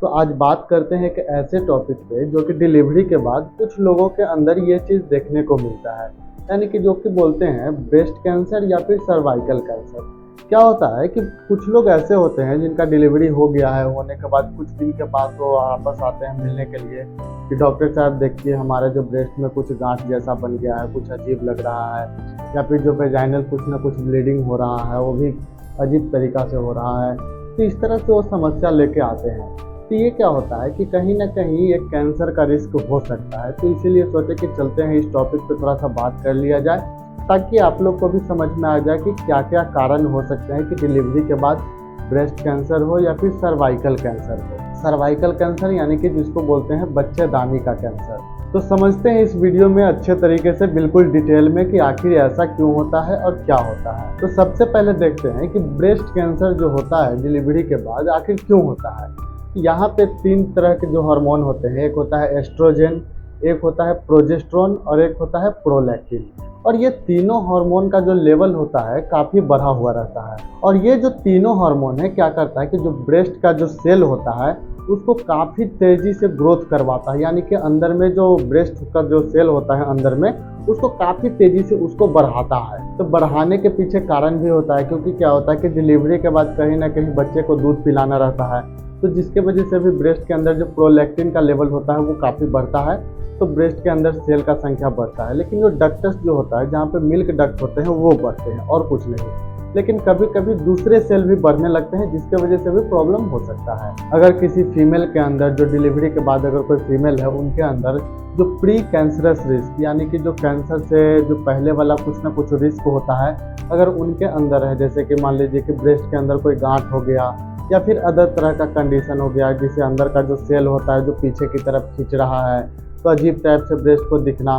तो आज बात करते हैं एक ऐसे टॉपिक पे जो कि डिलीवरी के बाद कुछ लोगों के अंदर ये चीज़ देखने को मिलता है, यानी कि जो कि बोलते हैं ब्रेस्ट कैंसर या फिर सर्वाइकल कैंसर। क्या होता है कि कुछ लोग ऐसे होते हैं जिनका डिलीवरी हो गया है, होने के बाद कुछ दिन के बाद वो वापस आते हैं मिलने के लिए कि डॉक्टर साहब देखिए हमारे जो ब्रेस्ट में कुछ गांठ जैसा बन गया है, कुछ अजीब लग रहा है, या फिर जो वेजाइनल कुछ ना कुछ ब्लीडिंग हो रहा है वो भी अजीब तरीक़ा से हो रहा है। तो इस तरह से वो समस्या लेके आते हैं। तो ये क्या होता है कि कहीं ना कहीं एक कैंसर का रिस्क हो सकता है। तो इसीलिए सोचे कि चलते हैं इस टॉपिक पे थोड़ा सा बात कर लिया जाए, ताकि आप लोग को भी समझ में आ जाए कि क्या क्या कारण हो सकते हैं कि डिलीवरी के बाद ब्रेस्ट कैंसर हो या फिर सर्वाइकल कैंसर हो। सर्वाइकल कैंसर यानी कि जिसको बोलते हैं बच्चेदानी का कैंसर। तो समझते हैं इस वीडियो में अच्छे तरीके से, बिल्कुल डिटेल में, कि आखिर ऐसा क्यों होता है और क्या होता है। तो सबसे पहले देखते हैं कि ब्रेस्ट कैंसर जो होता है डिलीवरी के बाद आखिर क्यों होता है। यहाँ पे 3 तरह के जो हार्मोन होते हैं, एक होता है एस्ट्रोजन, एक होता है प्रोजेस्टेरोन और एक होता है प्रोलैक्टिन। और ये तीनों हार्मोन का जो लेवल होता है काफ़ी बढ़ा हुआ रहता है। और ये जो तीनों हार्मोन है क्या करता है कि जो ब्रेस्ट का जो सेल होता है उसको काफ़ी तेज़ी से ग्रोथ करवाता है, यानी कि अंदर में जो ब्रेस्ट का जो सेल होता है अंदर में उसको काफ़ी तेज़ी से उसको बढ़ाता है। तो बढ़ाने के पीछे कारण भी होता है, क्योंकि क्या होता है कि डिलीवरी के बाद कहीं ना कहीं बच्चे को दूध पिलाना रहता है, तो जिसके वजह से भी ब्रेस्ट के अंदर जो प्रोलैक्टिन का लेवल होता है वो काफ़ी बढ़ता है, तो ब्रेस्ट के अंदर सेल का संख्या बढ़ता है। लेकिन जो डक्टस जो होता है, जहाँ पे मिल्क डक्ट होते हैं, वो बढ़ते हैं और कुछ नहीं। लेकिन कभी कभी दूसरे सेल भी बढ़ने लगते हैं, जिसके वजह से भी प्रॉब्लम हो सकता है। अगर किसी फीमेल के अंदर, जो डिलीवरी के बाद अगर कोई फीमेल है, उनके अंदर जो प्री कैंसरस रिस्क, यानी कि जो कैंसर से जो पहले वाला कुछ ना कुछ रिस्क होता है, अगर उनके अंदर है, जैसे कि मान लीजिए कि ब्रेस्ट के अंदर कोई गांठ हो गया या फिर अदर तरह का कंडीशन हो गया, जिसे अंदर का जो सेल होता है जो पीछे की तरफ खींच रहा है, तो अजीब टाइप से ब्रेस्ट को दिखना,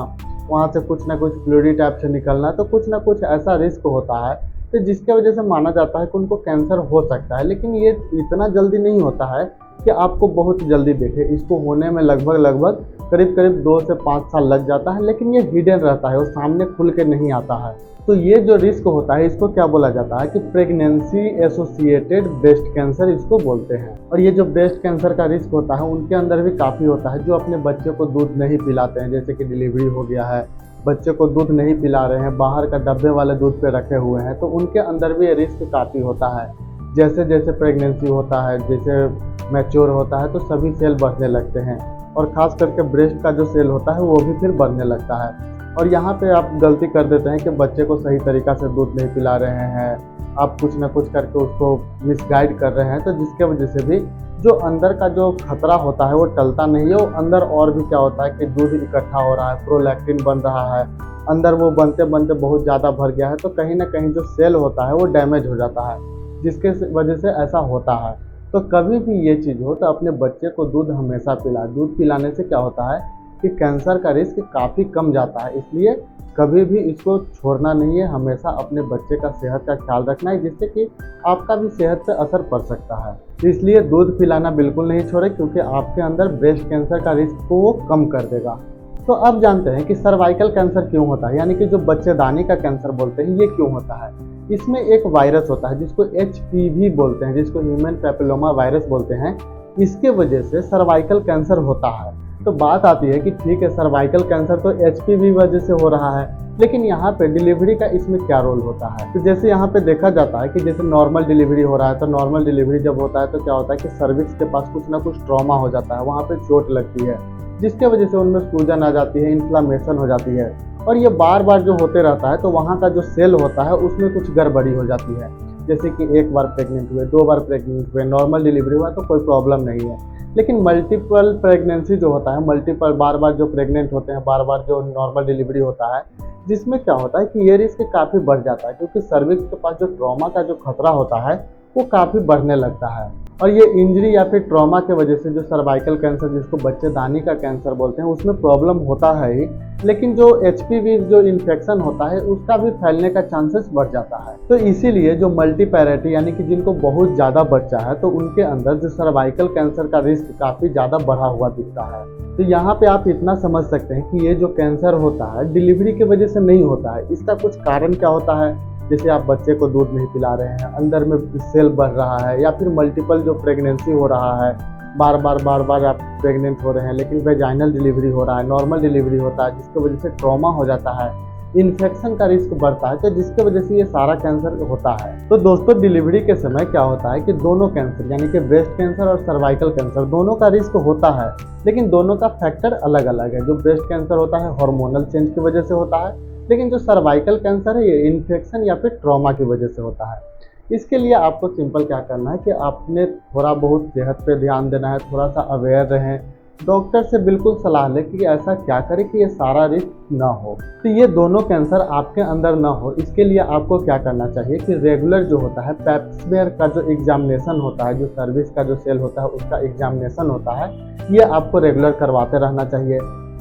वहाँ से कुछ ना कुछ फ्लूइडी टाइप से निकलना, तो कुछ ना कुछ ऐसा रिस्क होता है, तो जिसके वजह से माना जाता है कि उनको कैंसर हो सकता है। लेकिन ये इतना जल्दी नहीं होता है कि आपको बहुत जल्दी देखे। इसको होने में लगभग करीब 2 से 5 साल लग जाता है, लेकिन ये हिडन रहता है, वो सामने खुल के नहीं आता है। तो ये जो रिस्क होता है इसको क्या बोला जाता है कि प्रेगनेंसी एसोसिएटेड ब्रेस्ट कैंसर इसको बोलते हैं। और ये जो ब्रेस्ट कैंसर का रिस्क होता है उनके अंदर भी काफ़ी होता है, जो अपने बच्चे को दूध नहीं पिलाते हैं, जैसे कि डिलीवरी हो गया है, बच्चे को दूध नहीं पिला रहे हैं, बाहर का डब्बे वाले दूध पे रखे हुए हैं, तो उनके अंदर भी ये रिस्क काफ़ी होता है। जैसे जैसे प्रेगनेंसी होता है, जैसे मैच्योर होता है, तो सभी सेल बढ़ने लगते हैं, और ख़ास करके ब्रेस्ट का जो सेल होता है वो भी फिर बढ़ने लगता है। और यहाँ पे आप गलती कर देते हैं कि बच्चे को सही तरीक़ा से दूध नहीं पिला रहे हैं, आप कुछ ना कुछ करके उसको मिसगाइड कर रहे हैं, तो जिसके वजह से भी जो अंदर का जो खतरा होता है वो टलता नहीं है। वो अंदर और भी क्या होता है कि दूध इकट्ठा हो रहा है, प्रोलैक्टिन बन रहा है, अंदर वो बनते बनते बहुत ज़्यादा भर गया है, तो कहीं ना कहीं जो सेल होता है वो डैमेज हो जाता है, जिसके वजह से ऐसा होता है। तो कभी भी ये चीज़ हो तो अपने बच्चे को दूध हमेशा पिलाएं। दूध पिलाने से क्या होता है कि कैंसर का रिस्क काफ़ी कम जाता है, इसलिए कभी भी इसको छोड़ना नहीं है। हमेशा अपने बच्चे का सेहत का ख्याल रखना है, जिससे कि आपका भी सेहत पे असर पड़ सकता है। तो इसलिए दूध पिलाना बिल्कुल नहीं छोड़े, क्योंकि आपके अंदर ब्रेस्ट कैंसर का रिस्क को वो कम कर देगा। तो अब जानते हैं कि सर्वाइकल कैंसर क्यों होता है, यानी कि जो बच्चेदानी का कैंसर बोलते हैं, ये क्यों होता है। इसमें एक वायरस होता है जिसको HPV बोलते हैं, जिसको ह्यूमन पैपिलोमा वायरस बोलते हैं। इसके वजह से सर्वाइकल कैंसर होता है। तो बात आती है कि ठीक है, सर्वाइकल कैंसर तो HPV वजह से हो रहा है, लेकिन यहाँ पे डिलीवरी का इसमें क्या रोल होता है। तो जैसे यहाँ पे देखा जाता है कि जैसे नॉर्मल डिलीवरी हो रहा है, तो नॉर्मल डिलीवरी जब होता है तो क्या होता है कि सर्विक्स के पास कुछ ना कुछ ट्रॉमा हो जाता है, वहाँ पे चोट लगती है, जिसके वजह से उनमें सूजन आ जाती है, इन्फ्लामेशन हो जाती है, और ये बार बार जो होते रहता है, तो वहाँ का जो सेल होता है उसमें कुछ गड़बड़ी हो जाती है। जैसे कि एक बार प्रेग्नेंट हुए, 2 बार प्रेग्नेंट हुए, नॉर्मल डिलीवरी हुआ तो कोई प्रॉब्लम नहीं है। लेकिन मल्टीपल प्रेगनेंसी जो होता है, मल्टीपल बार बार जो प्रेग्नेंट होते हैं, बार बार जो नॉर्मल डिलीवरी होता है, जिसमें क्या होता है कि ये रिस्क काफ़ी बढ़ जाता है, क्योंकि सर्विक्स के पास जो ट्रॉमा का जो खतरा होता है वो काफ़ी बढ़ने लगता है। और ये इंजरी या फिर ट्रॉमा के वजह से जो सर्वाइकल कैंसर, जिसको बच्चेदानी का कैंसर बोलते हैं, उसमें प्रॉब्लम होता है ही, लेकिन जो HPV जो इन्फेक्शन होता है उसका भी फैलने का चांसेस बढ़ जाता है। तो इसीलिए जो मल्टीपैरेटी, यानी कि जिनको बहुत ज़्यादा बच्चा है, तो उनके अंदर जो सर्वाइकल कैंसर का रिस्क काफ़ी ज़्यादा बढ़ा हुआ दिखता है। तो यहाँ पे आप इतना समझ सकते हैं कि ये जो कैंसर होता है डिलीवरी की वजह से नहीं होता है। इसका कुछ कारण क्या होता है, जैसे आप बच्चे को दूध नहीं पिला रहे हैं, अंदर में सेल बढ़ रहा है, या फिर मल्टीपल जो प्रेगनेंसी हो रहा है, बार बार आप प्रेग्नेंट हो रहे हैं, लेकिन वेजाइनल डिलीवरी हो रहा है, नॉर्मल डिलीवरी होता है, जिसकी वजह से ट्रॉमा हो जाता है, इन्फेक्शन का रिस्क बढ़ता है, तो जिसकी वजह से ये सारा कैंसर होता है। तो दोस्तों, डिलीवरी के समय क्या होता है कि दोनों कैंसर यानी कि ब्रेस्ट कैंसर और सर्वाइकल कैंसर दोनों का रिस्क होता है, लेकिन दोनों का फैक्टर अलग अलग है। जो ब्रेस्ट कैंसर होता है हार्मोनल चेंज की वजह से होता है, लेकिन जो सर्वाइकल कैंसर है ये इन्फेक्शन या फिर ट्रॉमा की वजह से होता है। इसके लिए आपको सिंपल क्या करना है कि आपने थोड़ा बहुत सेहत पे ध्यान देना है, थोड़ा सा अवेयर रहें, डॉक्टर से बिल्कुल सलाह लें कि ऐसा क्या करें कि ये सारा रिस्क ना हो। तो ये दोनों कैंसर आपके अंदर ना हो, इसके लिए आपको क्या करना चाहिए कि रेगुलर जो होता है पैप्समेयर का जो एग्जामिनेशन होता है, जो सर्विस का जो सेल होता है उसका एग्जामिनेशन होता है, ये आपको रेगुलर करवाते रहना चाहिए।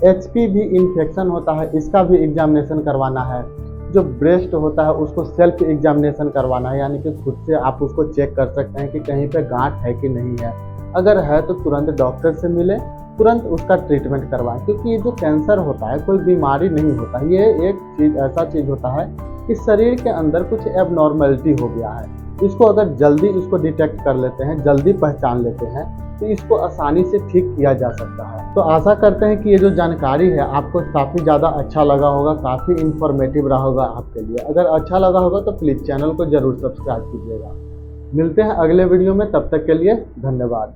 HPV इन्फेक्शन होता है, इसका भी एग्जामिनेशन करवाना है। जो ब्रेस्ट होता है उसको सेल्फ एग्जामिनेशन करवाना है, यानी कि खुद से आप उसको चेक कर सकते हैं कि कहीं पे गांठ है कि नहीं है। अगर है तो तुरंत डॉक्टर से मिलें, तुरंत उसका ट्रीटमेंट करवाएं, क्योंकि ये जो कैंसर होता है कोई बीमारी नहीं होता, ये एक चीज़ ऐसा चीज़ होता है कि शरीर के अंदर कुछ एबनॉर्मलिटी हो गया है। इसको अगर जल्दी इसको डिटेक्ट कर लेते हैं, जल्दी पहचान लेते हैं, तो इसको आसानी से ठीक किया जा सकता है। तो आशा करते हैं कि ये जो जानकारी है आपको काफ़ी ज़्यादा अच्छा लगा होगा, काफ़ी इन्फॉर्मेटिव रहा होगा आपके लिए। अगर अच्छा लगा होगा तो प्लीज़ चैनल को ज़रूर सब्सक्राइब कीजिएगा। मिलते हैं अगले वीडियो में, तब तक के लिए धन्यवाद।